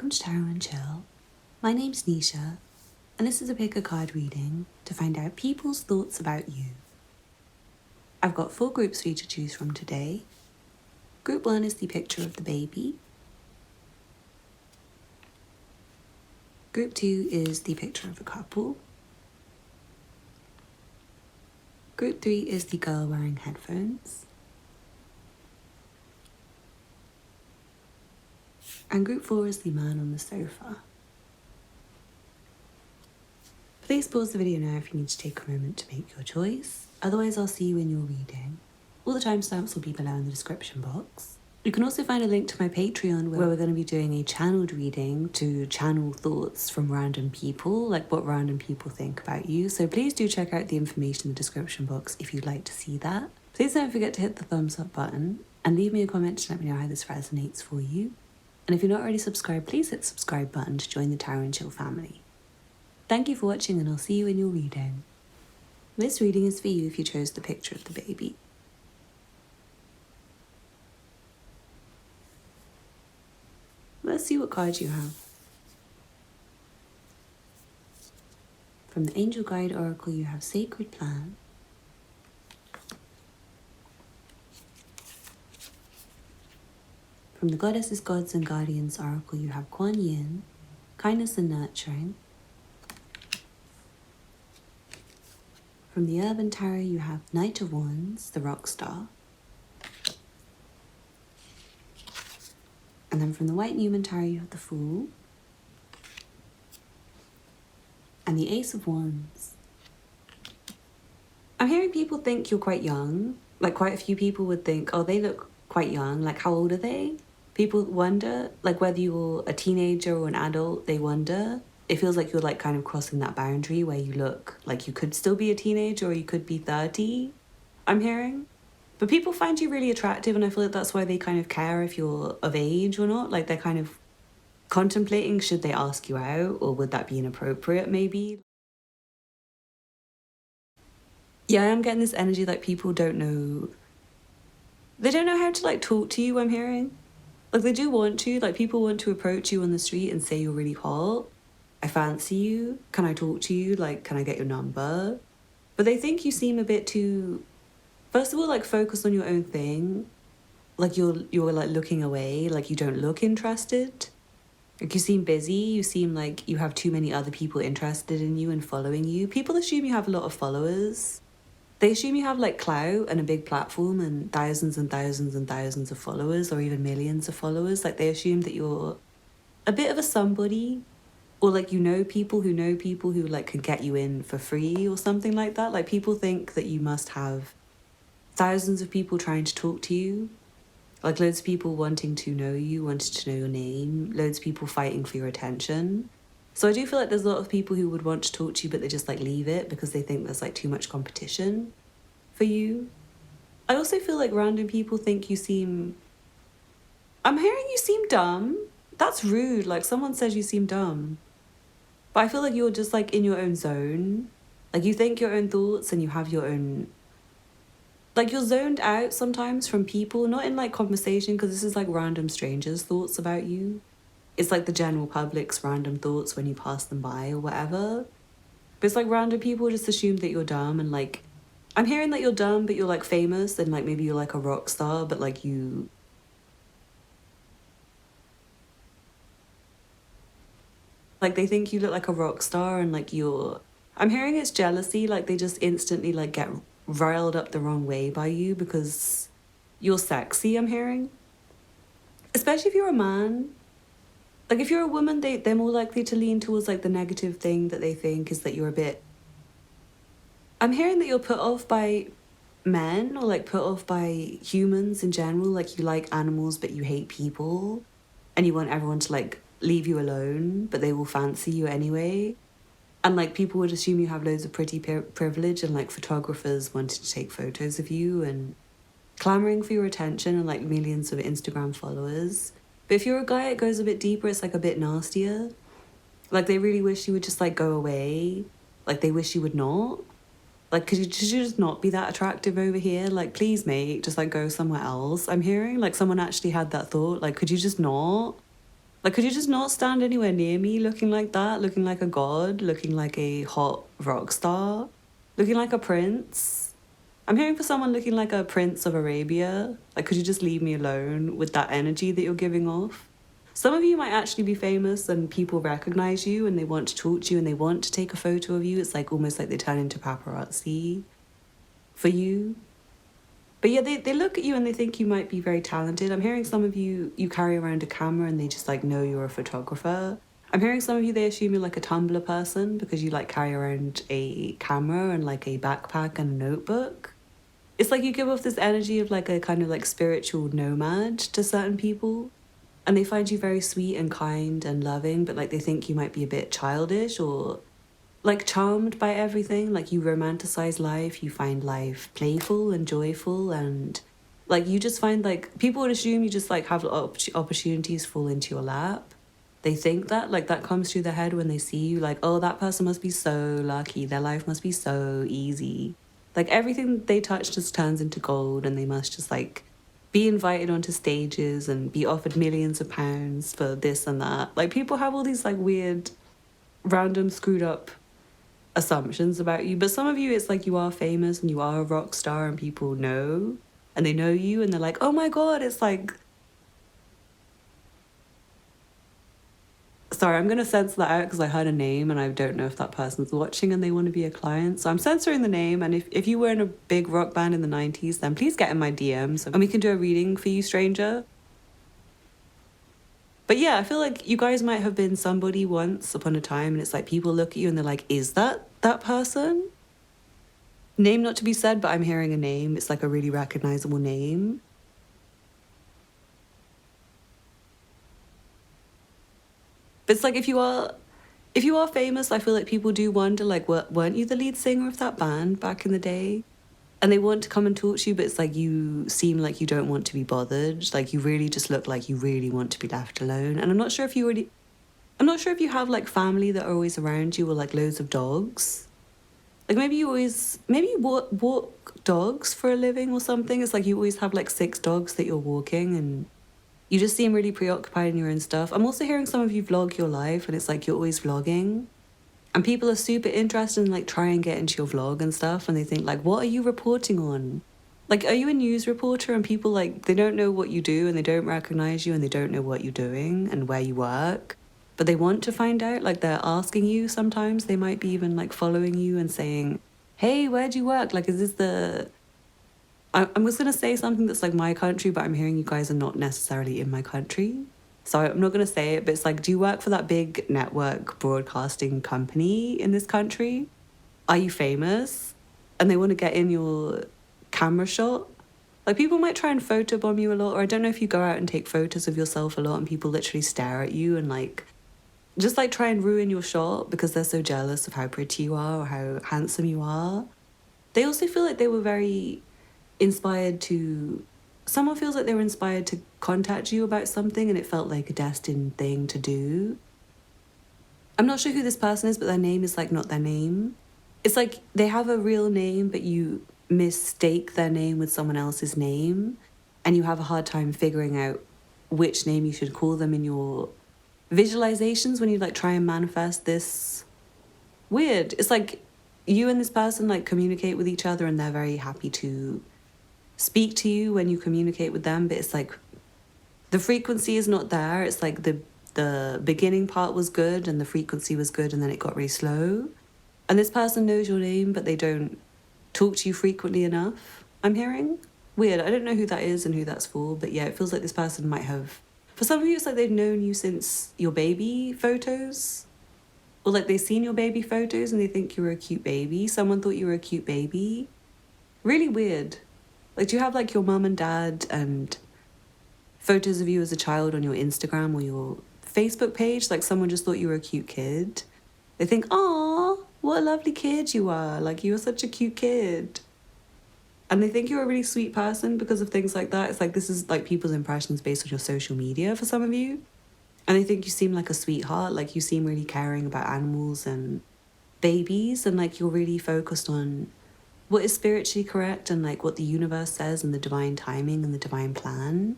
Welcome to Tarot and Chill. My name's Nisha, and this is a pick a card reading to find out people's thoughts about you. I've got 4 groups for you to choose from today. Group 1 is the picture of the baby. Group 2 is the picture of a couple. Group 3 is the girl wearing headphones. And group 4 is the man on the sofa. Please pause the video now if you need to take a moment to make your choice. Otherwise, I'll see you in your reading. All the timestamps will be below in the description box. You can also find a link to my Patreon where we're going to be doing a channeled reading to channel thoughts from random people, like what random people think about you. So please do check out the information in the description box if you'd like to see that. Please don't forget to hit the thumbs up button and leave me a comment to let me know how this resonates for you. And if you're not already subscribed, please hit the subscribe button to join the Tarot and Chill family. Thank you for watching, and I'll see you in your reading. This reading is for you if you chose the picture of the baby. Let's see what cards you have. From the Angel Guide Oracle, you have Sacred Plan. From the Goddesses, Gods and Guardians Oracle, you have Kuan Yin, Kindness and Nurturing. From the Urban Tarot, you have Knight of Wands, the Rock Star. And then from the White Newman Tarot, you have the Fool. And the Ace of Wands. I'm hearing people think you're quite young. Like quite a few people would think, oh, they look quite young. Like how old are they? People wonder, like whether you're a teenager or an adult, they wonder. It feels like you're like kind of crossing that boundary where you look like you could still be a teenager or you could be 30, I'm hearing. But people find you really attractive, and I feel like that's why they kind of care if you're of age or not. Like they're kind of contemplating, should they ask you out or would that be inappropriate maybe? Yeah, I'm getting this energy like people don't know. They don't know how to like talk to you, I'm hearing. Like they do want to, like people want to approach you on the street and say you're really hot. I fancy you. Can I talk to you? Like, can I get your number? But they think you seem a bit too, first of all, like focus on your own thing. Like you're like looking away, like you don't look interested. Like you seem busy, you seem like you have too many other people interested in you and following you. People assume you have a lot of followers. They assume you have like clout and a big platform and thousands and thousands and thousands of followers or even millions of followers. Like they assume that you're a bit of a somebody, or like you know people who like can get you in for free or something like that. Like people think that you must have thousands of people trying to talk to you. Like loads of people wanting to know you, wanting to know your name, loads of people fighting for your attention. So I do feel like there's a lot of people who would want to talk to you, but they just like leave it because they think there's like too much competition for you. I also feel like random people think you seem, I'm hearing you seem dumb. That's rude. Like someone says you seem dumb. But I feel like you're just like in your own zone. Like you think your own thoughts and you have your own, like you're zoned out sometimes from people, not in like conversation, because this is like random strangers' thoughts about you. It's like the general public's random thoughts when you pass them by or whatever. But it's like random people just assume that you're dumb, and like, I'm hearing that you're dumb, but you're like famous and like maybe you're like a rock star, but like you, like they think you look like a rock star and like you're, I'm hearing it's jealousy, like they just instantly like get riled up the wrong way by you because you're sexy, I'm hearing. Especially if you're a man. Like if you're a woman, they're more likely to lean towards like the negative thing that they think is that you're a bit, I'm hearing that you're put off by men or like put off by humans in general. Like you like animals but you hate people and you want everyone to like leave you alone, but they will fancy you anyway. And like people would assume you have loads of pretty privilege, and like photographers wanted to take photos of you and clamoring for your attention and like millions of Instagram followers. But if you're a guy, it goes a bit deeper. It's like a bit nastier. Like they really wish you would just like go away. Like they wish you would not. Like could you just not be that attractive over here? Like please mate, just like go somewhere else. I'm hearing like someone actually had that thought. Like could you just not? Like, could you just not stand anywhere near me looking like that? Looking like a god? Looking like a hot rock star? Looking like a prince? I'm hearing for someone looking like a prince of Arabia. Like, could you just leave me alone with that energy that you're giving off? Some of you might actually be famous and people recognize you and they want to talk to you and they want to take a photo of you. It's like almost like they turn into paparazzi for you. But yeah, they look at you and they think you might be very talented. I'm hearing some of you, you carry around a camera and they just like know you're a photographer. I'm hearing some of you, they assume you're like a Tumblr person because you like carry around a camera and like a backpack and a notebook. It's like you give off this energy of like a kind of like spiritual nomad to certain people. And they find you very sweet and kind and loving, but like they think you might be a bit childish or like charmed by everything. Like you romanticize life, you find life playful and joyful, and like you just find like people would assume you just like have opportunities fall into your lap. They think that like that comes through their head when they see you, like, oh, that person must be so lucky, their life must be so easy. Like everything they touch just turns into gold, and they must just like be invited onto stages and be offered millions of pounds for this and that. Like people have all these like weird, random, screwed up assumptions about you. But some of you, it's like you are famous and you are a rock star and people know and they know you and they're like, oh my God, it's like. Sorry, I'm going to censor that out because I heard a name and I don't know if that person's watching and they want to be a client. So I'm censoring the name. And if you were in a big rock band in the 90s, then please get in my DMs and we can do a reading for you, stranger. But yeah, I feel like you guys might have been somebody once upon a time and it's like people look at you and they're like, is that person? Name not to be said, but I'm hearing a name. It's like a really recognizable name. But it's like if you are famous, I feel like people do wonder, like, weren't you the lead singer of that band back in the day? And they want to come and talk to you, but it's like you seem like you don't want to be bothered. Like you really just look like you really want to be left alone. And I'm not sure if you have like family that are always around you or like loads of dogs. Like maybe you walk dogs for a living or something. It's like you always have like 6 dogs that you're walking and you just seem really preoccupied in your own stuff. I'm also hearing some of you vlog your life and it's like you're always vlogging. And people are super interested in like try and get into your vlog and stuff and they think like, what are you reporting on? Like, are you a news reporter? And people like, they don't know what you do and they don't recognize you and they don't know what you're doing and where you work. But they want to find out, like they're asking you sometimes. They might be even like following you and saying, hey, where do you work? Like, is this the... I'm just going to say something that's like my country, but I'm hearing you guys are not necessarily in my country. So I'm not going to say it, but it's like, do you work for that big network broadcasting company in this country? Are you famous? And they want to get in your camera shot? Like people might try and photobomb you a lot, or I don't know if you go out and take photos of yourself a lot and people literally stare at you and like, just like try and ruin your shot because they're so jealous of how pretty you are or how handsome you are. They also feel like they were very inspired to... Someone feels like they were inspired to contact you about something and it felt like a destined thing to do. I'm not sure who this person is, but their name is like not their name. It's like they have a real name, but you mistake their name with someone else's name and you have a hard time figuring out which name you should call them in your visualizations when you like try and manifest this. Weird. It's like you and this person like communicate with each other and they're very happy to speak to you when you communicate with them, but it's like the frequency is not there. It's like the beginning part was good and the frequency was good and then it got really slow. And this person knows your name, but they don't talk to you frequently enough, I'm hearing. Weird. I don't know who that is and who that's for, but yeah, it feels like this person might have... For some of you, it's like they've known you since your baby photos. Or like they've seen your baby photos and they think you were a cute baby. Someone thought you were a cute baby. Really weird. Like, do you have like your mum and dad and photos of you as a child on your Instagram or your Facebook page? Like someone just thought you were a cute kid. They think, "Aw, what a lovely kid you are. Like you were such a cute kid." And they think you're a really sweet person because of things like that. It's like this is like people's impressions based on your social media for some of you. And they think you seem like a sweetheart. Like you seem really caring about animals and babies and like you're really focused on what is spiritually correct and like what the universe says and the divine timing and the divine plan.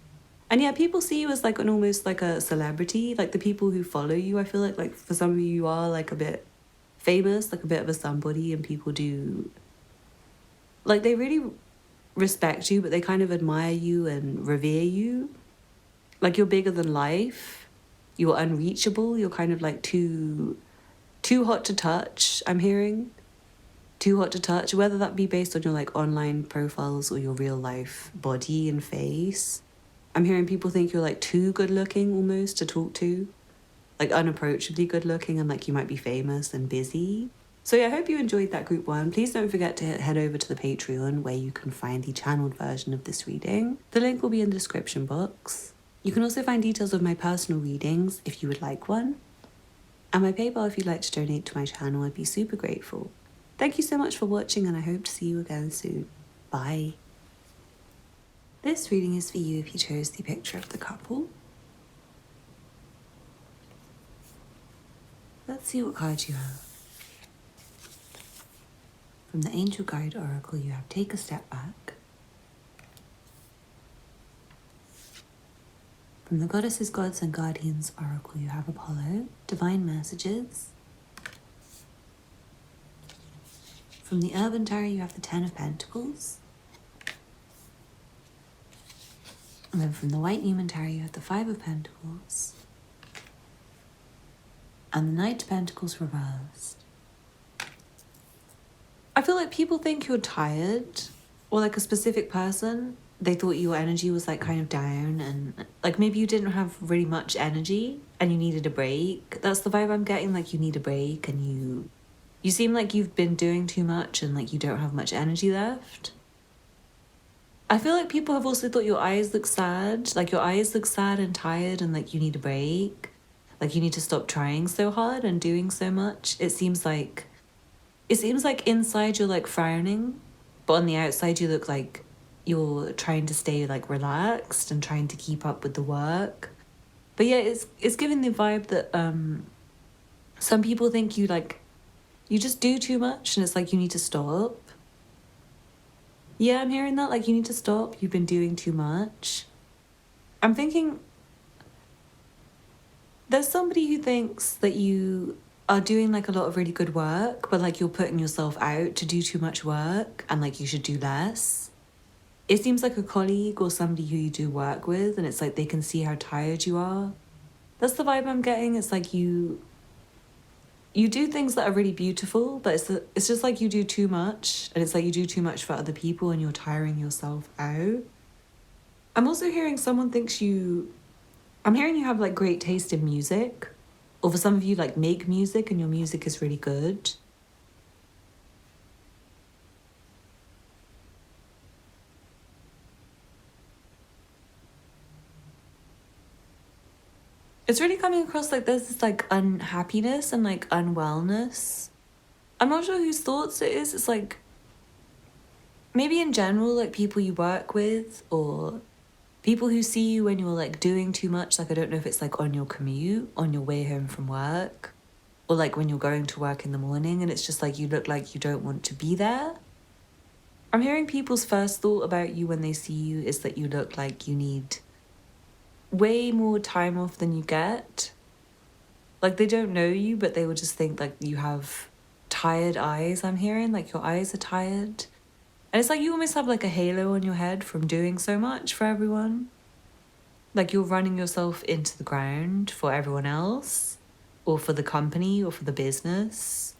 And yeah, people see you as like an almost like a celebrity. Like the people who follow you, I feel like for some of you, you are like a bit famous, like a bit of a somebody, and people do like they really respect you, but they kind of admire you and revere you. Like you're bigger than life. You're unreachable. You're kind of like too hot to touch, I'm hearing. Too hot to touch, whether that be based on your like online profiles or your real life body and face. I'm hearing people think you're like too good looking almost to talk to. Like unapproachably good looking, and like you might be famous and busy. So yeah, I hope you enjoyed that group one. Please don't forget to head over to the Patreon where you can find the channeled version of this reading. The link will be in the description box. You can also find details of my personal readings if you would like one. And my PayPal if you'd like to donate to my channel, I'd be super grateful. Thank you so much for watching, and I hope to see you again soon. Bye. This reading is for you if you chose the picture of the couple. Let's see what cards you have. From the Angel Guide Oracle, you have Take a Step Back. From the Goddesses, Gods and Guardians Oracle, you have Apollo, Divine Messages. From the Urban Tarot, you have the Ten of Pentacles. And then from the White Newman Tarot, you have the Five of Pentacles. And the Knight of Pentacles reversed. I feel like people think you're tired, or like a specific person, they thought your energy was like kind of down, and like maybe you didn't have really much energy and you needed a break. That's the vibe I'm getting, like you need a break, and you seem like you've been doing too much and like you don't have much energy left. I feel like people have also thought your eyes look sad, like your eyes look sad and tired, and like you need a break. Like you need to stop trying so hard and doing so much. It seems like inside you're like frowning, but on the outside you look like you're trying to stay like relaxed and trying to keep up with the work. But yeah, it's giving the vibe that some people think you just do too much, and it's like you need to stop. Yeah, I'm hearing that, like you need to stop. You've been doing too much. I'm thinking there's somebody who thinks that you are doing like a lot of really good work, but like you're putting yourself out to do too much work and like you should do less. It seems like a colleague or somebody who you do work with, and it's like they can see how tired you are. That's the vibe I'm getting. It's like you do things that are really beautiful, but it's just like you do too much, and it's like you do too much for other people and you're tiring yourself out. I'm also hearing someone thinks I'm hearing you have like great taste in music, or for some of you like make music and your music is really good. It's really coming across like there's this like unhappiness and like unwellness. I'm not sure whose thoughts it is. It's like maybe in general, like people you work with or people who see you when you're like doing too much. Like I don't know if it's like on your commute, on your way home from work, or like when you're going to work in the morning and it's just like you look like you don't want to be there. I'm hearing people's first thought about you when they see you is that you look like you need way more time off than you get. Like they don't know you, but they will just think like you have tired eyes. I'm hearing like your eyes are tired, and it's like you almost have like a halo on your head from doing so much for everyone. Like you're running yourself into the ground for everyone else, or for the company, or for the business.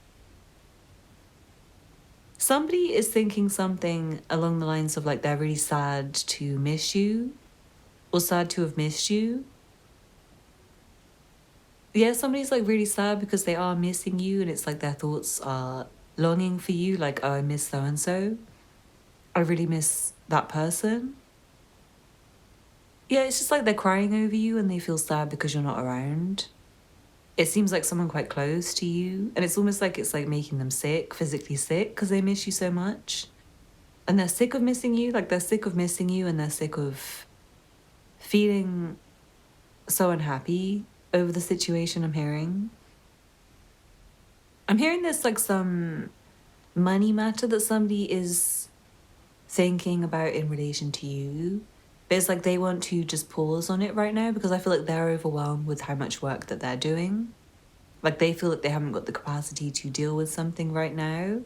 Somebody is thinking something along the lines of like they're really sad to miss you, or sad to have missed you. Yeah, somebody's like really sad because they are missing you, and it's like their thoughts are longing for you, like, oh, I miss so-and-so. I really miss that person. Yeah, it's just like they're crying over you and they feel sad because you're not around. It seems like someone quite close to you, and it's almost like it's like making them sick, physically sick, because they miss you so much. And they're sick of missing you, like they're sick of missing you, and they're sick of feeling so unhappy over the situation. I'm hearing there's like some money matter that somebody is thinking about in relation to you. But it's like they want to just pause on it right now because I feel like they're overwhelmed with how much work that they're doing. Like they feel like they haven't got the capacity to deal with something right now.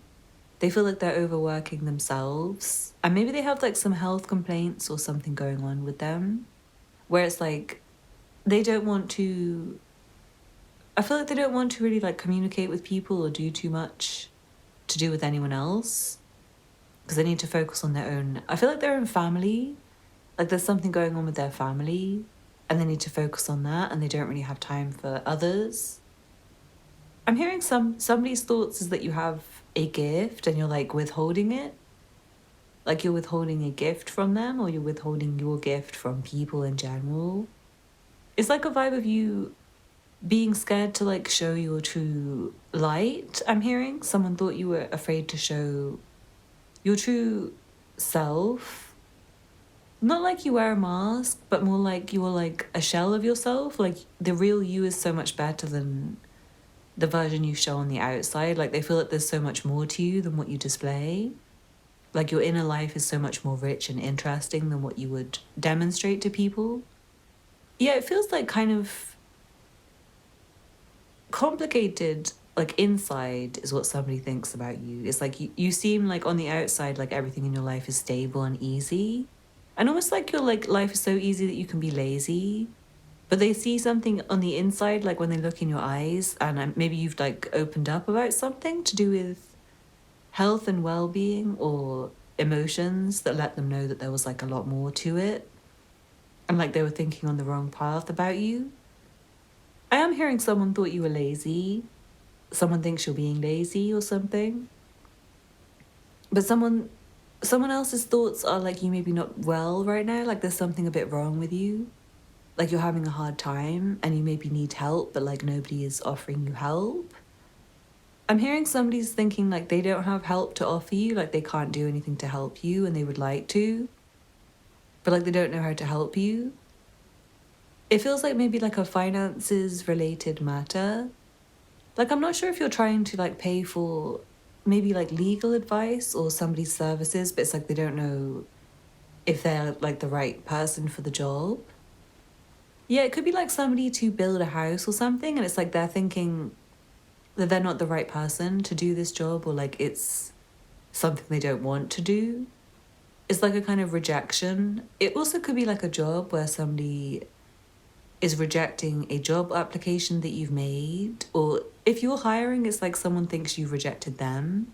They feel like they're overworking themselves. And maybe they have like some health complaints or something going on with them where it's like they don't want to. I feel like they don't want to really like communicate with people or do too much to do with anyone else because they need to focus on their own. I feel like their own family, like there's something going on with their family and they need to focus on that and they don't really have time for others. I'm hearing somebody's thoughts is that you have a gift and you're like withholding it. Like you're withholding a gift from them or you're withholding your gift from people in general. It's like a vibe of you being scared to like show your true light. I'm hearing someone thought you were afraid to show your true self. Not like you wear a mask, but more like you're like a shell of yourself. Like the real you is so much better than the version you show on the outside. Like they feel like there's so much more to you than what you display. Like your inner life is so much more rich and interesting than what you would demonstrate to people. Yeah, it feels like kind of complicated. Like inside is what somebody thinks about you. It's like you seem like on the outside like everything in your life is stable and easy. And almost like your like life is so easy that you can be lazy. But they see something on the inside, like when they look in your eyes, and maybe you've like opened up about something to do with health and well-being or emotions that let them know that there was like a lot more to it. And like they were thinking on the wrong path about you. I am hearing someone thought you were lazy. Someone thinks you're being lazy or something. But someone else's thoughts are like you may be not well right now, like there's something a bit wrong with you. Like you're having a hard time and you maybe need help, but like nobody is offering you help. I'm hearing somebody's thinking like they don't have help to offer you, like they can't do anything to help you and they would like to, but like they don't know how to help you. It feels like maybe like a finances related matter. Like I'm not sure if you're trying to like pay for maybe like legal advice or somebody's services, but it's like they don't know if they're like the right person for the job. Yeah, it could be like somebody to build a house or something, and it's like they're thinking that they're not the right person to do this job, or like it's something they don't want to do. It's like a kind of rejection. It also could be like a job where somebody is rejecting a job application that you've made, or if you're hiring, it's like someone thinks you've rejected them.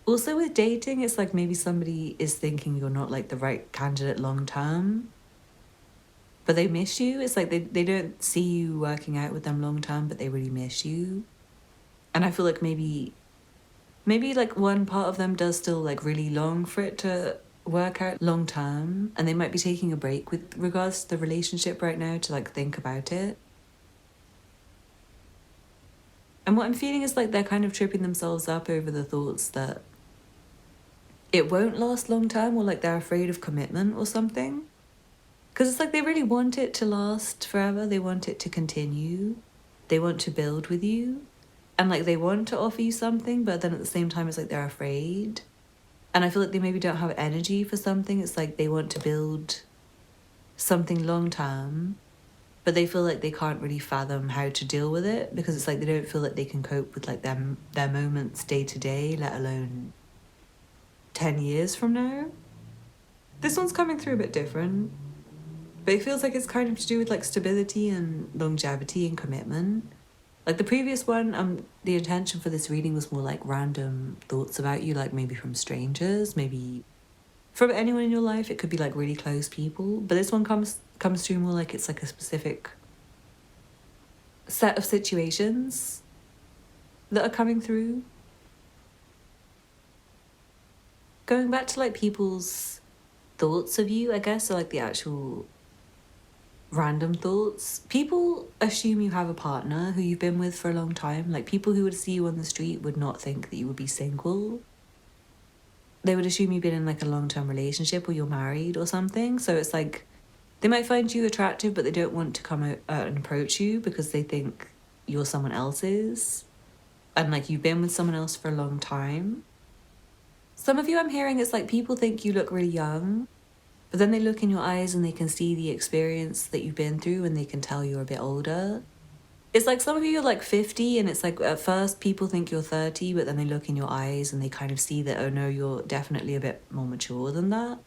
Also with dating, it's like maybe somebody is thinking you're not like the right candidate long term. But they miss you. It's like they don't see you working out with them long term, but they really miss you. And I feel like maybe like one part of them does still like really long for it to work out long term. And they might be taking a break with regards to the relationship right now to like think about it. And what I'm feeling is like they're kind of tripping themselves up over the thoughts that it won't last long term, or like they're afraid of commitment or something. Because it's like they really want it to last forever. They want it to continue. They want to build with you. And like they want to offer you something, but then at the same time, it's like they're afraid. And I feel like they maybe don't have energy for something. It's like they want to build something long term, but they feel like they can't really fathom how to deal with it because it's like they don't feel like they can cope with like their moments day to day, let alone 10 years from now. This one's coming through a bit different. But it feels like it's kind of to do with like stability and longevity and commitment. Like the previous one, the intention for this reading was more like random thoughts about you, like maybe from strangers, maybe from anyone in your life. It could be like really close people. But this one comes through more like it's like a specific set of situations that are coming through. Going back to like people's thoughts of you, I guess, or like the actual random thoughts. People assume you have a partner who you've been with for a long time. Like people who would see you on the street would not think that you would be single. They would assume you've been in like a long-term relationship or you're married or something. So it's like they might find you attractive, but they don't want to come out and approach you because they think you're someone else's and like you've been with someone else for a long time. Some of you I'm hearing it's like people think you look really young. But then they look in your eyes and they can see the experience that you've been through and they can tell you're a bit older. It's like some of you are like 50 and it's like at first people think you're 30, but then they look in your eyes and they kind of see that, oh no, you're definitely a bit more mature than that.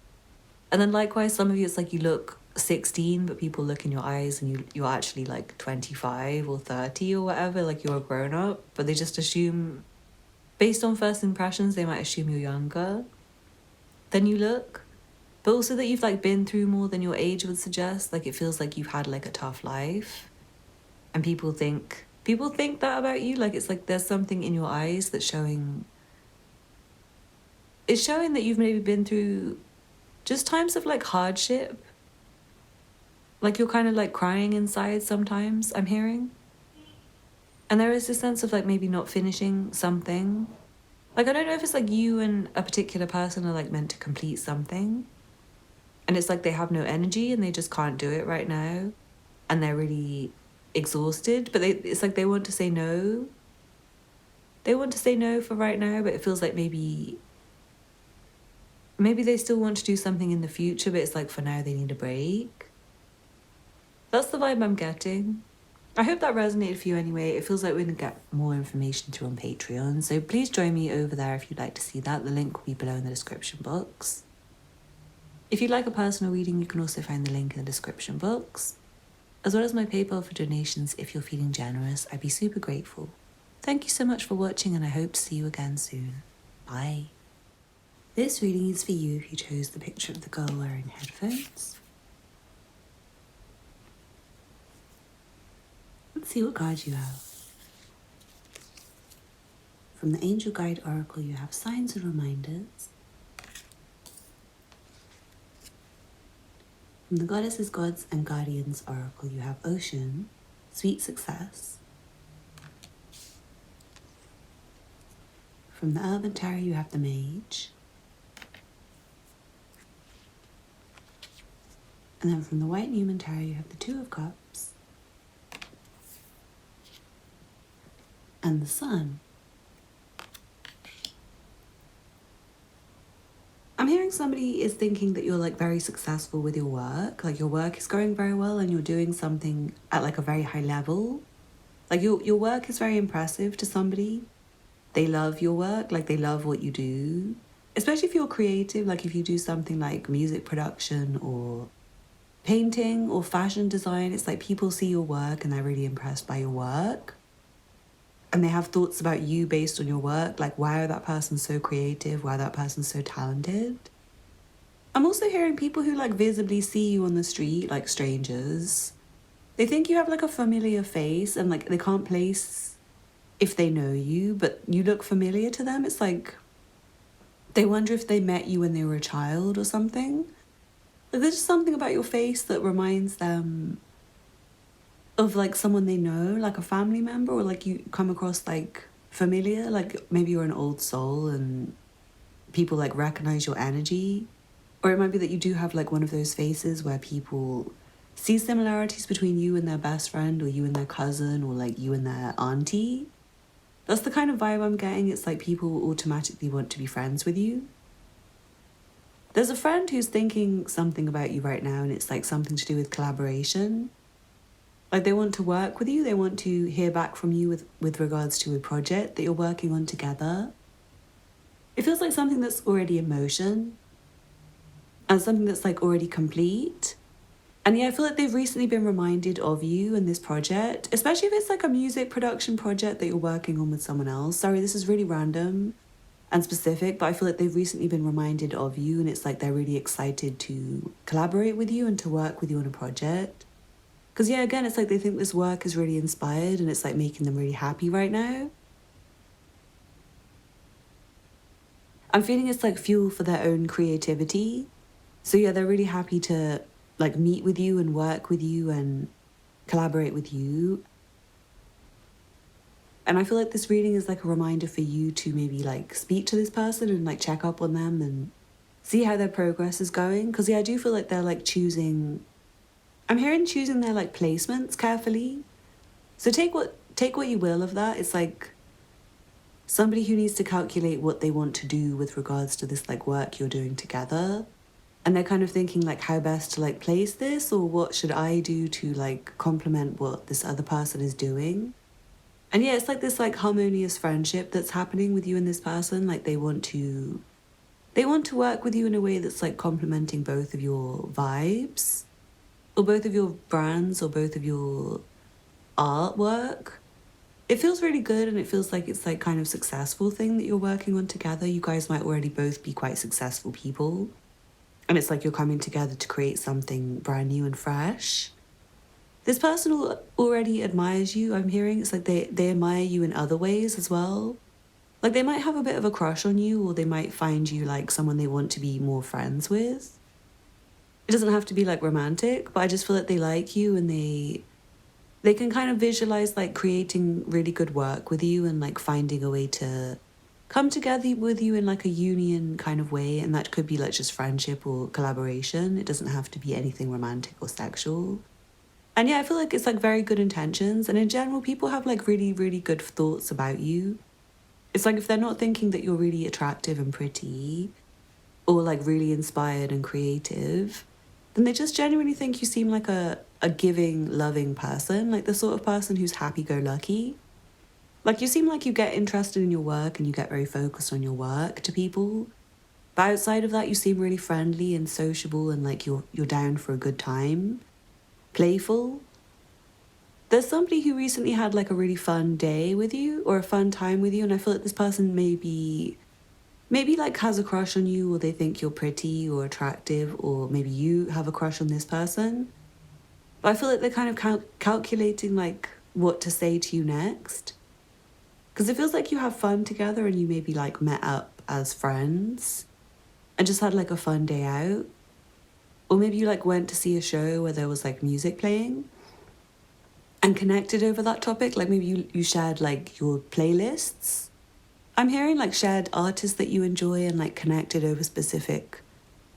And then likewise, some of you, it's like you look 16, but people look in your eyes and you're actually like 25 or 30 or whatever, like you're a grown up, but they just assume, based on first impressions, they might assume you're younger than you look. But also that you've like been through more than your age would suggest. Like it feels like you've had like a tough life. And people think that about you. Like it's like there's something in your eyes that's showing. It's showing that you've maybe been through just times of like hardship. Like you're kind of like crying inside sometimes, I'm hearing. And there is this sense of like maybe not finishing something. Like I don't know if it's like you and a particular person are like meant to complete something. And it's like they have no energy and they just can't do it right now. And they're really exhausted, but it's like they want to say no. They want to say no for right now, but it feels like maybe they still want to do something in the future, but it's like for now they need a break. That's the vibe I'm getting. I hope that resonated for you anyway. It feels like we're going to get more information through on Patreon, so please join me over there if you'd like to see that. The link will be below in the description box. If you'd like a personal reading, you can also find the link in the description box, as well as my PayPal for donations if you're feeling generous. I'd be super grateful. Thank you so much for watching and I hope to see you again soon. Bye. This reading is for you if you chose the picture of the girl wearing headphones. Let's see what card you have. From the Angel Guide Oracle, you have signs and reminders. From the Goddesses, Gods and Guardians Oracle, you have Ocean, Sweet Success. From the Urban Tarot, you have the Mage. And then from the White Newman Tarot, you have the Two of Cups and the Sun. I'm hearing somebody is thinking that you're like very successful with your work. Like your work is going very well and you're doing something at like a very high level. Like your work is very impressive to somebody. They love your work, like they love what you do. Especially if you're creative, like if you do something like music production or painting or fashion design, it's like people see your work and they're really impressed by your work. And they have thoughts about you based on your work, like why that person's so creative, why that person's so talented. I'm also hearing people who like visibly see you on the street, like strangers. They think you have like a familiar face and like they can't place if they know you, but you look familiar to them. It's like they wonder if they met you when they were a child or something. Like there's just something about your face that reminds them of like someone they know, like a family member, or like you come across like familiar, like maybe you're an old soul and people like recognize your energy. Or it might be that you do have like one of those faces where people see similarities between you and their best friend, or you and their cousin, or like you and their auntie. That's the kind of vibe I'm getting. It's like people automatically want to be friends with you. There's a friend who's thinking something about you right now, and it's like something to do with collaboration. Like they want to work with you, they want to hear back from you with regards to a project that you're working on together. It feels like something that's already in motion and something that's like already complete. And yeah, I feel like they've recently been reminded of you and this project, especially if it's like a music production project that you're working on with someone else. Sorry, this is really random and specific, but I feel like they've recently been reminded of you and it's like they're really excited to collaborate with you and to work with you on a project. Because yeah, again, it's like they think this work is really inspired and it's like making them really happy right now. I'm feeling it's like fuel for their own creativity. So yeah, they're really happy to like meet with you and work with you and collaborate with you. And I feel like this reading is like a reminder for you to maybe like speak to this person and like check up on them and see how their progress is going. Because yeah, I do feel like they're like choosing their like placements carefully. So take what you will of that. It's like somebody who needs to calculate what they want to do with regards to this like work you're doing together. And they're kind of thinking like how best to like place this, or what should I do to like complement what this other person is doing. And yeah, it's like this like harmonious friendship that's happening with you and this person. Like they want to work with you in a way that's like complementing both of your vibes, or both of your brands, or both of your artwork. It feels really good, and it feels like it's like kind of successful thing that you're working on together. You guys might already both be quite successful people. And it's like you're coming together to create something brand new and fresh. This person already admires you, I'm hearing. It's like they admire you in other ways as well. Like they might have a bit of a crush on you, or they might find you like someone they want to be more friends with. It doesn't have to be like romantic, but I just feel like they like you, and they can kind of visualize like creating really good work with you, and like finding a way to come together with you in like a union kind of way. And that could be like just friendship or collaboration. It doesn't have to be anything romantic or sexual. And yeah, I feel like it's like very good intentions. And in general, people have like really, really good thoughts about you. It's like if they're not thinking that you're really attractive and pretty, or like really inspired and creative, then they just genuinely think you seem like a giving, loving person, like the sort of person who's happy-go-lucky. Like you seem like you get interested in your work and you get very focused on your work to people. But outside of that, you seem really friendly and sociable, and like you're down for a good time. Playful. There's somebody who recently had like a really fun day with you, or a fun time with you, and I feel like this person maybe like has a crush on you, or they think you're pretty or attractive, or maybe you have a crush on this person. But I feel like they're kind of calculating like what to say to you next. Because it feels like you have fun together, and you maybe like met up as friends and just had like a fun day out. Or maybe you like went to see a show where there was like music playing and connected over that topic. Like maybe you shared like your playlists. I'm hearing like shared artists that you enjoy, and like connected over specific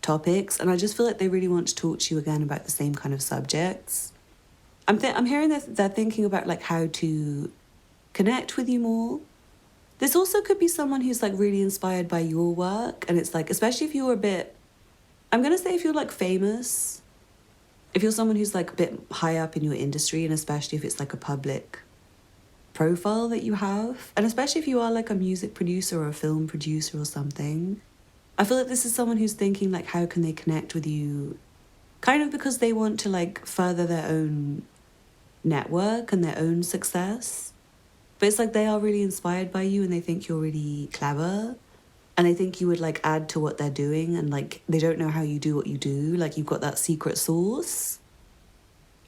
topics. And I just feel like they really want to talk to you again about the same kind of subjects. I'm hearing that they're thinking about like how to connect with you more. This also could be someone who's like really inspired by your work. And it's like, especially if you're a bit, I'm going to say if you're like famous, if you're someone who's like a bit high up in your industry, and especially if it's like a public profile that you have, and especially if you are like a music producer or a film producer or something, I feel like this is someone who's thinking like how can they connect with you, kind of because they want to like further their own network and their own success. But it's like they are really inspired by you, and they think you're really clever, and they think you would like add to what they're doing, and like they don't know how you do what you do, like you've got that secret sauce.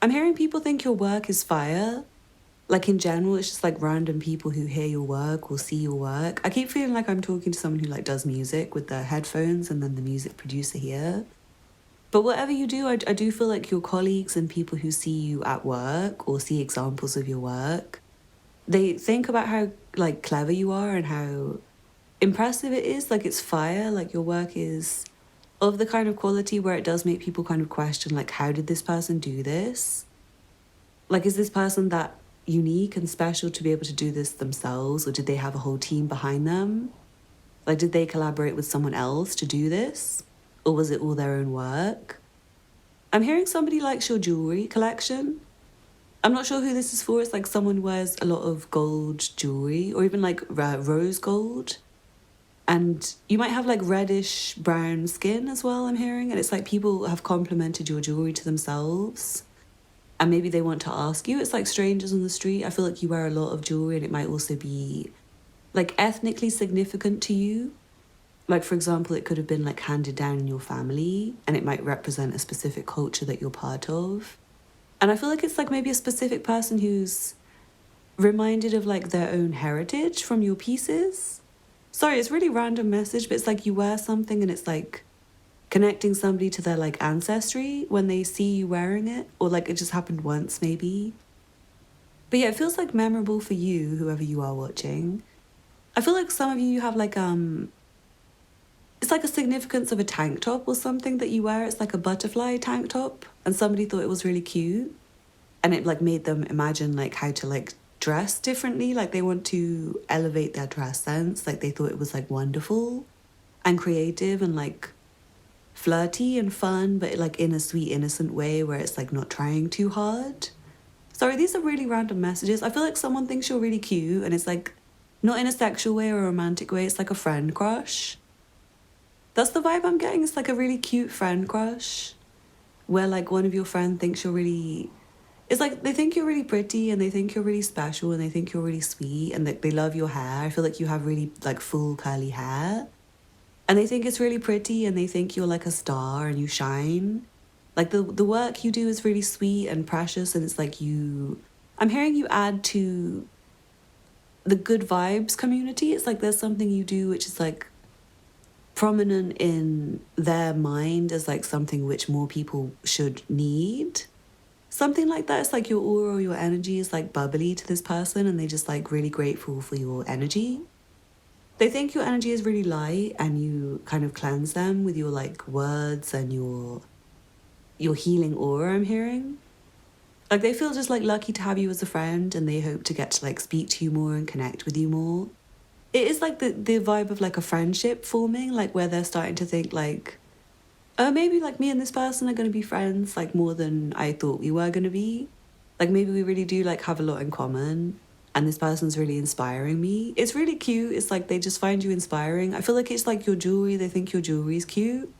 I'm hearing people think your work is fire. Like in general, it's just like random people who hear your work or see your work. I keep feeling like I'm talking to someone who like does music with their headphones, and then the music producer here. But whatever you do, I do feel like your colleagues and people who see you at work or see examples of your work, they think about how like clever you are and how impressive it is. Like it's fire. Like your work is of the kind of quality where it does make people kind of question like, how did this person do this? Like, is this person that unique and special to be able to do this themselves, or did they have a whole team behind them? Like, did they collaborate with someone else to do this, or was it all their own work? I'm hearing somebody likes your jewelry collection. I'm not sure who this is for. It's like someone who wears a lot of gold jewelry, or even like rose gold. And you might have like reddish brown skin as well, I'm hearing. And it's like people have complimented your jewelry to themselves. And maybe they want to ask you. It's like strangers on the street. I feel like you wear a lot of jewelry, and it might also be like ethnically significant to you. Like, for example, it could have been like handed down in your family, and it might represent a specific culture that you're part of. And I feel like it's like maybe a specific person who's reminded of like their own heritage from your pieces. Sorry, it's a really random message, but it's like you wear something, and it's like connecting somebody to their like ancestry when they see you wearing it, or like it just happened once maybe. But yeah, it feels like memorable for you, whoever you are watching. I feel like some of you have like it's like a significance of a tank top or something that you wear. It's like a butterfly tank top, and somebody thought it was really cute, and it like made them imagine like how to like dress differently. Like they want to elevate their dress sense. Like they thought it was like wonderful and creative and like flirty and fun, but like in a sweet, innocent way where it's like not trying too hard. Sorry, these are really random messages. I feel like someone thinks you're really cute and it's like not in a sexual way or a romantic way. It's like a friend crush. That's the vibe I'm getting. It's like a really cute friend crush where like one of your friends thinks you're really... It's like they think you're really pretty and they think you're really special and they think you're really sweet and that they love your hair. I feel like you have really like full curly hair. And they think it's really pretty and they think you're like a star and you shine. Like the work you do is really sweet and precious and it's like you... I'm hearing you add to the good vibes community. It's like there's something you do which is like prominent in their mind as like something which more people should need. Something like that. It's like your aura or your energy is like bubbly to this person and they're just like really grateful for your energy. They think your energy is really light and you kind of cleanse them with your like words and your healing aura, I'm hearing. Like they feel just like lucky to have you as a friend and they hope to get to like speak to you more and connect with you more. It is like the vibe of like a friendship forming, like where they're starting to think like, oh, maybe like me and this person are going to be friends like more than I thought we were going to be. Like maybe we really do like have a lot in common and this person's really inspiring me. It's really cute. It's like they just find you inspiring. I feel like it's like your jewelry. They think your jewelry is cute.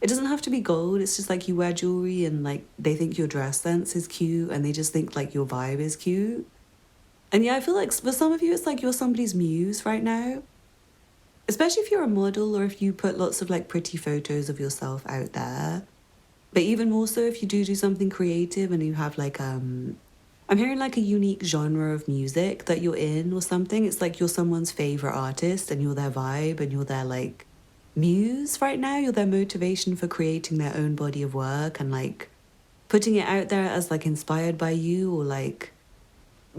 It doesn't have to be gold. It's just like you wear jewelry and like they think your dress sense is cute and they just think like your vibe is cute. And yeah, I feel like for some of you, it's like you're somebody's muse right now. Especially if you're a model or if you put lots of like pretty photos of yourself out there. But even more so if you do something creative and you have like, I'm hearing like a unique genre of music that you're in or something. It's like you're someone's favorite artist and you're their vibe and you're their like muse right now. You're their motivation for creating their own body of work and like putting it out there as like inspired by you or like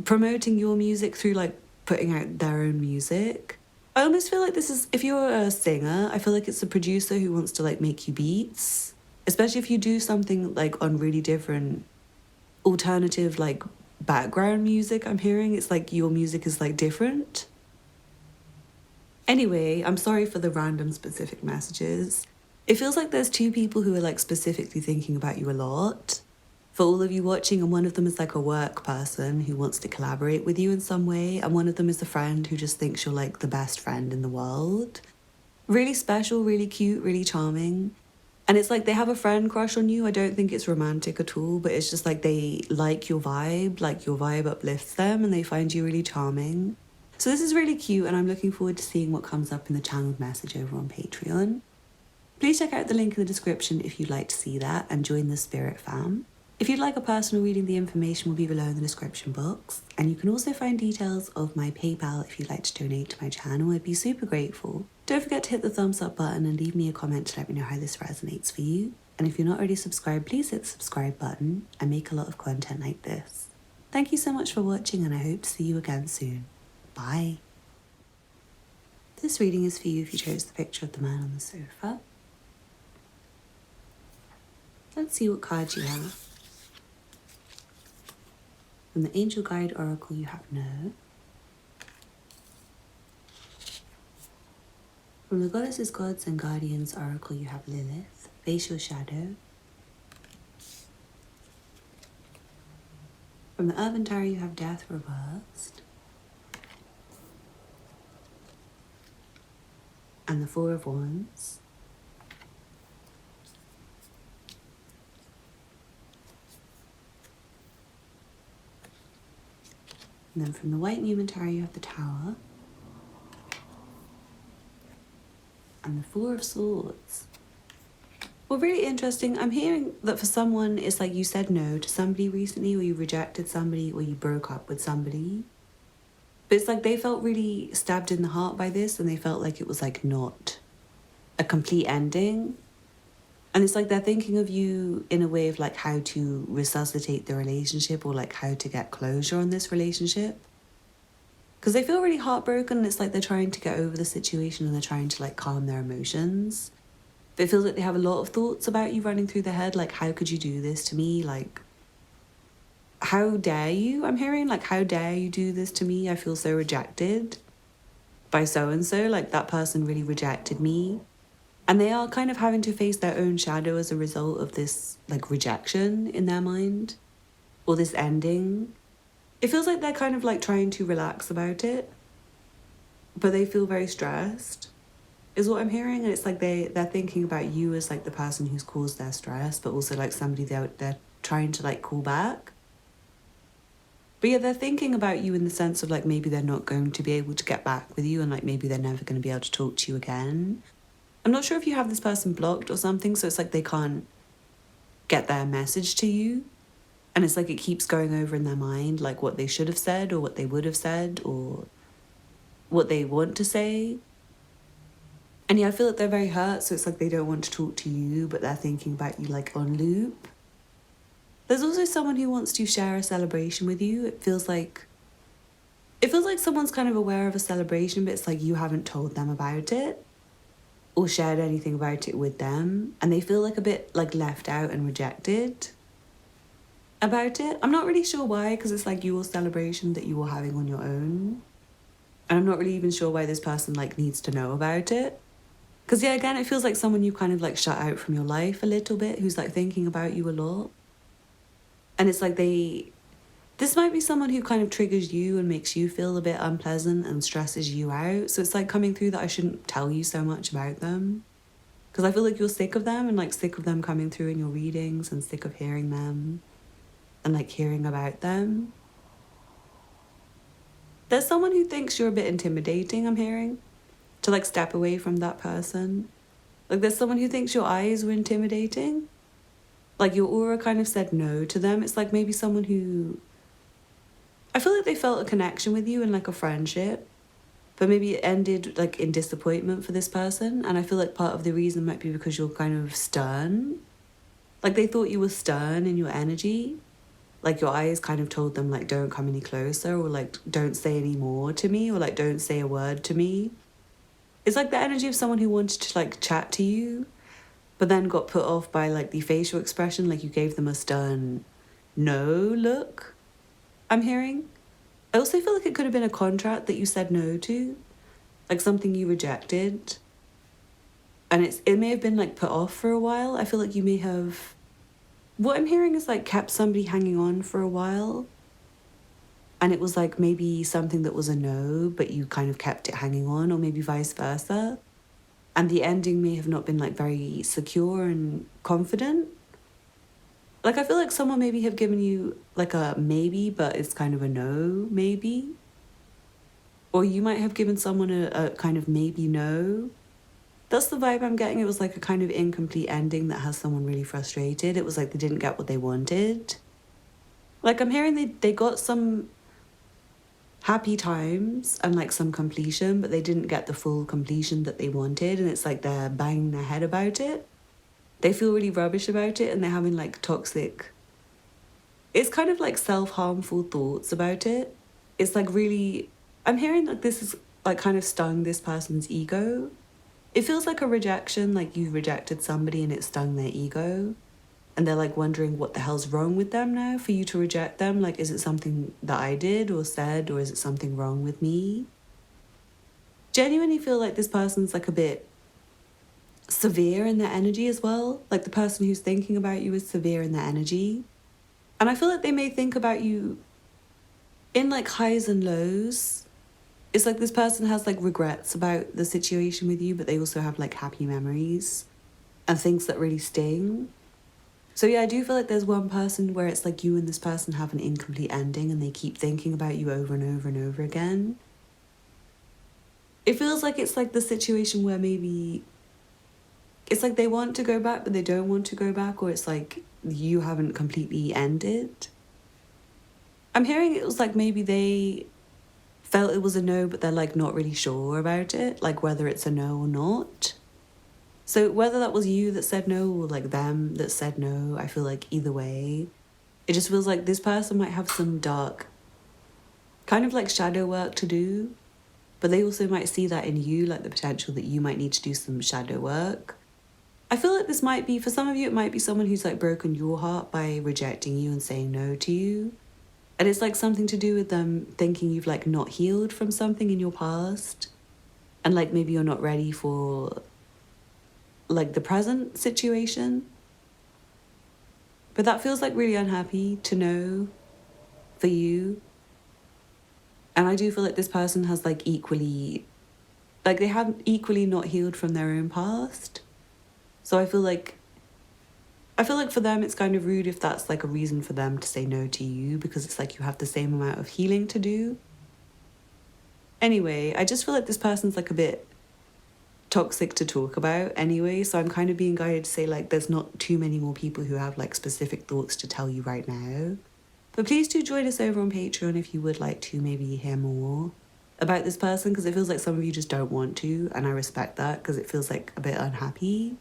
promoting your music through like putting out their own music. I almost feel like this is, if you're a singer, I feel like it's a producer who wants to like make you beats, especially if you do something like on really different alternative like background music. I'm hearing it's like your music is like different. Anyway, I'm sorry for the random specific messages. It feels like there's two people who are like specifically thinking about you a lot. For all of you watching, and one of them is like a work person who wants to collaborate with you in some way, and one of them is a friend who just thinks you're like the best friend in the world. Really special, really cute, really charming. And it's like they have a friend crush on you. I don't think it's romantic at all, but it's just like they like your vibe uplifts them and they find you really charming. So this is really cute and I'm looking forward to seeing what comes up in the channeled message over on Patreon. Please check out the link in the description if you'd like to see that and join the Spirit Fam. If you'd like a personal reading, the information will be below in the description box. And you can also find details of my PayPal if you'd like to donate to my channel. I'd be super grateful. Don't forget to hit the thumbs up button and leave me a comment to let me know how this resonates for you. And if you're not already subscribed, please hit the subscribe button. I make a lot of content like this. Thank you so much for watching and I hope to see you again soon. Bye. This reading is for you if you chose the picture of the man on the sofa. Let's see what cards you have. From the Angel Guide Oracle, you have No. From the Goddesses, Gods and Guardians Oracle, you have Lilith. Face your shadow. From the Urban Tarot, you have Death reversed. And the Four of Wands. And then from the White Newman Tarot, you have the Tower. And the Four of Swords. Well, really interesting. I'm hearing that for someone, it's like you said no to somebody recently, or you rejected somebody, or you broke up with somebody. But it's like they felt really stabbed in the heart by this, and they felt like it was like not a complete ending. And it's like they're thinking of you in a way of like how to resuscitate the relationship or like how to get closure on this relationship. Because they feel really heartbroken and it's like they're trying to get over the situation and they're trying to like calm their emotions. But it feels like they have a lot of thoughts about you running through their head. Like, how could you do this to me? Like, how dare you? I'm hearing like, how dare you do this to me? I feel so rejected by so-and-so. Like that person really rejected me. And they are kind of having to face their own shadow as a result of this like rejection in their mind or this ending. It feels like they're kind of like trying to relax about it, but they feel very stressed, is what I'm hearing. And it's like they're thinking about you as like the person who's caused their stress, but also like somebody they're trying to like call back. But yeah, they're thinking about you in the sense of like maybe they're not going to be able to get back with you and like maybe they're never going to be able to talk to you again. I'm not sure if you have this person blocked or something, so it's like they can't get their message to you. And it's like it keeps going over in their mind, like what they should have said or what they would have said or what they want to say. And yeah, I feel like they're very hurt, so it's like they don't want to talk to you, but they're thinking about you like on loop. There's also someone who wants to share a celebration with you. It feels like someone's kind of aware of a celebration, but it's like you haven't told them about it or shared anything about it with them, and they feel like a bit like left out and rejected about it. I'm not really sure why, because it's like your celebration that you were having on your own, and I'm not really even sure why this person like needs to know about it. Because yeah, again, it feels like someone you kind of like shut out from your life a little bit, who's like thinking about you a lot, and it's like this might be someone who kind of triggers you and makes you feel a bit unpleasant and stresses you out. So it's like coming through that I shouldn't tell you so much about them. Because I feel like you're sick of them and like sick of them coming through in your readings and sick of hearing them and like hearing about them. There's someone who thinks you're a bit intimidating, I'm hearing, to like step away from that person. Like there's someone who thinks your eyes were intimidating. Like your aura kind of said no to them. It's like maybe someone who, I feel like they felt a connection with you and like a friendship, but maybe it ended like in disappointment for this person. And I feel like part of the reason might be because you're kind of stern. Like they thought you were stern in your energy. Like your eyes kind of told them like don't come any closer, or like don't say any more to me, or like don't say a word to me. It's like the energy of someone who wanted to like chat to you, but then got put off by like the facial expression, like you gave them a stern no look, I'm hearing. I also feel like it could have been a contract that you said no to, like something you rejected. And it may have been like put off for a while. I feel like you may have, what I'm hearing is like kept somebody hanging on for a while. And it was like maybe something that was a no, but you kind of kept it hanging on, or maybe vice versa. And the ending may have not been like very secure and confident. Like I feel like someone maybe have given you like a maybe, but it's kind of a no maybe. Or you might have given someone a kind of maybe no. That's the vibe I'm getting. It was like a kind of incomplete ending that has someone really frustrated. It was like they didn't get what they wanted. Like I'm hearing they got some happy times and like some completion, but they didn't get the full completion that they wanted. And it's like they're banging their head about it. They feel really rubbish about it, and they're having like toxic, it's kind of like self-harmful thoughts about it. It's like really, I'm hearing that this is like kind of stung this person's ego. It feels like a rejection, like you rejected somebody and it stung their ego. And they're like wondering what the hell's wrong with them now for you to reject them. Like, is it something that I did or said, or is it something wrong with me? Genuinely feel like this person's like a bit severe in their energy as well. Like the person who's thinking about you is severe in their energy. And I feel like they may think about you in like highs and lows. It's like this person has like regrets about the situation with you, but they also have like happy memories and things that really sting. So yeah, I do feel like there's one person where it's like you and this person have an incomplete ending and they keep thinking about you over and over and over again. It feels like it's like the situation where maybe it's like they want to go back, but they don't want to go back, or it's like you haven't completely ended. I'm hearing it was like maybe they felt it was a no, but they're like not really sure about it, like whether it's a no or not. So whether that was you that said no or like them that said no, I feel like either way, it just feels like this person might have some dark kind of like shadow work to do, but they also might see that in you, like the potential that you might need to do some shadow work. I feel like this might be, for some of you, it might be someone who's like broken your heart by rejecting you and saying no to you. And it's like something to do with them thinking you've like not healed from something in your past. And like maybe you're not ready for like the present situation. But that feels like really unhappy to know for you. And I do feel like this person has like equally, like they have equally not healed from their own past. So I feel like for them it's kind of rude if that's like a reason for them to say no to you, because it's like you have the same amount of healing to do. Anyway, I just feel like this person's like a bit toxic to talk about anyway, so I'm kind of being guided to say like there's not too many more people who have like specific thoughts to tell you right now. But please do join us over on Patreon if you would like to maybe hear more about this person, because it feels like some of you just don't want to, and I respect that because it feels like a bit unhappy.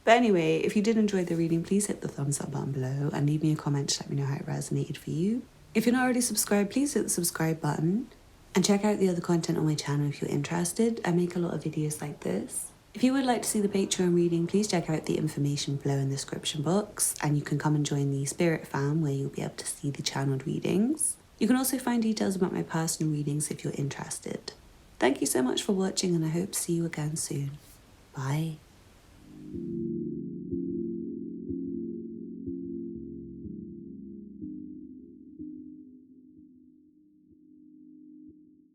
But anyway, if you did enjoy the reading, please hit the thumbs up button below and leave me a comment to let me know how it resonated for you. If you're not already subscribed, please hit the subscribe button and check out the other content on my channel if you're interested. I make a lot of videos like this. If you would like to see the Patreon reading, please check out the information below in the description box, and you can come and join the Spirit Fam where you'll be able to see the channeled readings. You can also find details about my personal readings if you're interested. Thank you so much for watching, and I hope to see you again soon. Bye.